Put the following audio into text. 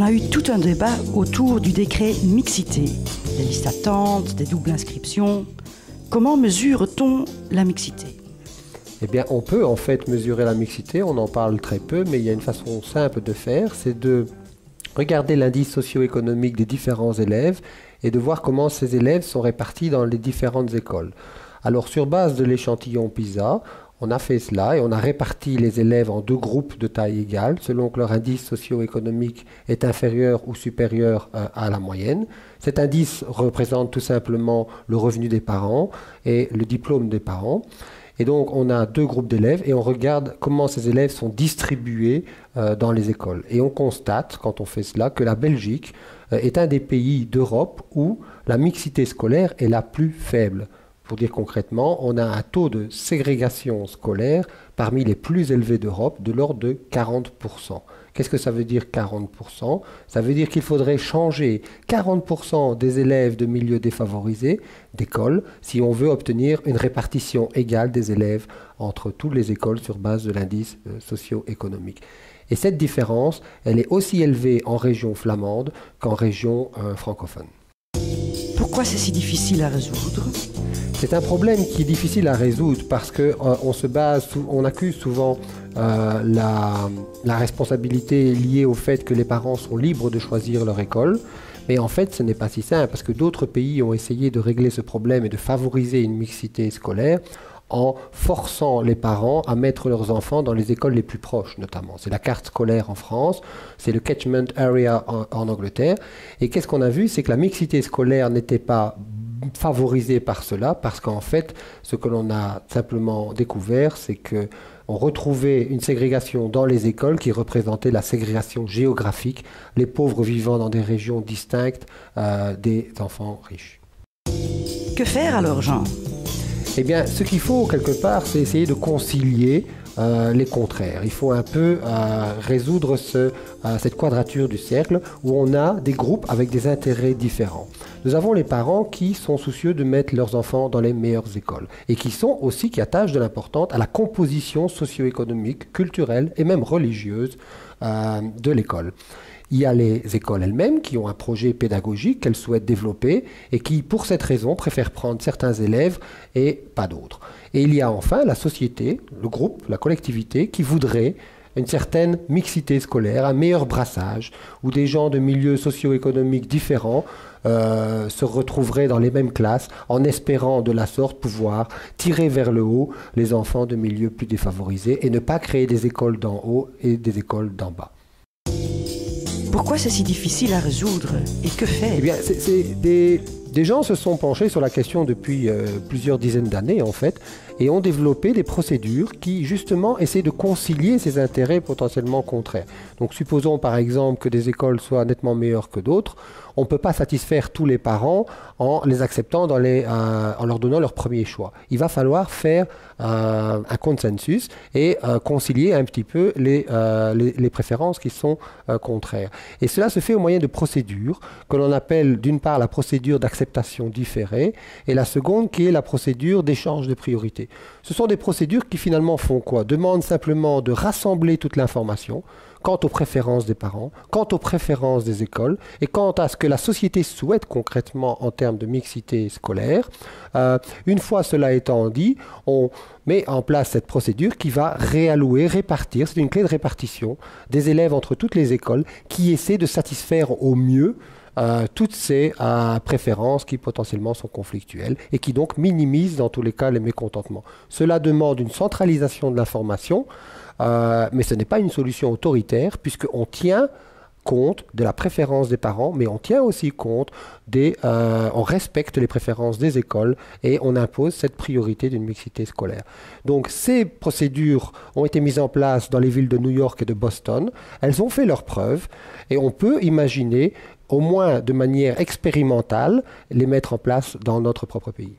On a eu tout un débat autour du décret mixité, des listes d'attente, des doubles inscriptions. Comment mesure-t-on la mixité ? Eh bien, on peut en fait mesurer la mixité, on en parle très peu, mais il y a une façon simple de faire, c'est de regarder l'indice socio-économique des différents élèves et de voir comment ces élèves sont répartis dans les différentes écoles. Alors, sur base de l'échantillon PISA, on a fait cela et on a réparti les élèves en deux groupes de taille égale selon que leur indice socio-économique est inférieur ou supérieur à la moyenne. Cet indice représente tout simplement le revenu des parents et le diplôme des parents. Et donc on a deux groupes d'élèves et on regarde comment ces élèves sont distribués dans les écoles. Et on constate, quand on fait cela, que la Belgique est un des pays d'Europe où la mixité scolaire est la plus faible. Pour dire concrètement, on a un taux de ségrégation scolaire parmi les plus élevés d'Europe, de l'ordre de 40%. Qu'est-ce que ça veut dire 40%? Ça veut dire qu'il faudrait changer 40% des élèves de milieux défavorisés d'école si on veut obtenir une répartition égale des élèves entre toutes les écoles sur base de l'indice socio-économique. Et cette différence, elle est aussi élevée en région flamande qu'en région francophone. Pourquoi c'est si difficile à résoudre ? C'est un problème qui est difficile à résoudre parce qu'on accuse souvent la responsabilité liée au fait que les parents sont libres de choisir leur école. Mais en fait, ce n'est pas si simple parce que d'autres pays ont essayé de régler ce problème et de favoriser une mixité scolaire en forçant les parents à mettre leurs enfants dans les écoles les plus proches, notamment. C'est la carte scolaire en France, c'est le catchment area en Angleterre. Et qu'est-ce qu'on a vu? C'est que la mixité scolaire n'était pas favorisée par cela, parce qu'en fait, ce que l'on a simplement découvert, c'est qu'on retrouvait une ségrégation dans les écoles qui représentait la ségrégation géographique, les pauvres vivant dans des régions distinctes des enfants riches. Que faire alors, Jean ? Eh bien, ce qu'il faut, quelque part, c'est essayer de concilier les contraires. Il faut un peu résoudre cette quadrature du cercle où on a des groupes avec des intérêts différents. Nous avons les parents qui sont soucieux de mettre leurs enfants dans les meilleures écoles et qui attachent de l'importance à la composition socio-économique, culturelle et même religieuse de l'école. Il y a les écoles elles-mêmes qui ont un projet pédagogique qu'elles souhaitent développer et qui, pour cette raison, préfèrent prendre certains élèves et pas d'autres. Et il y a enfin la société, le groupe, la collectivité qui voudrait une certaine mixité scolaire, un meilleur brassage, où des gens de milieux socio-économiques différents se retrouveraient dans les mêmes classes en espérant de la sorte pouvoir tirer vers le haut les enfants de milieux plus défavorisés et ne pas créer des écoles d'en haut et des écoles d'en bas. Pourquoi c'est si difficile à résoudre et que faire ? Eh bien, des gens se sont penchés sur la question depuis plusieurs dizaines d'années en fait et ont développé des procédures qui justement essaient de concilier ces intérêts potentiellement contraires. Donc supposons par exemple que des écoles soient nettement meilleures que d'autres, on ne peut pas satisfaire tous les parents en les acceptant en leur donnant leur premier choix. Il va falloir faire un consensus et concilier un petit peu les préférences qui sont contraires. Et cela se fait au moyen de procédures que l'on appelle d'une part la procédure d'acceptation différée et la seconde qui est la procédure d'échange de priorité. Ce sont des procédures qui finalement font quoi? Demandent simplement de rassembler toute l'information quant aux préférences des parents, quant aux préférences des écoles et quant à ce que la société souhaite concrètement en termes de mixité scolaire. Une fois cela étant dit, on met en place cette procédure qui va réallouer, répartir, c'est une clé de répartition des élèves entre toutes les écoles qui essaient de satisfaire au mieux toutes ces préférences qui potentiellement sont conflictuelles et qui donc minimisent dans tous les cas les mécontentements. Cela demande une centralisation de l'information, mais ce n'est pas une solution autoritaire puisqu'on tient compte de la préférence des parents, mais on tient aussi compte on respecte les préférences des écoles et on impose cette priorité d'une mixité scolaire. Donc ces procédures ont été mises en place dans les villes de New York et de Boston. Elles ont fait leurs preuves et on peut imaginer, au moins de manière expérimentale, les mettre en place dans notre propre pays.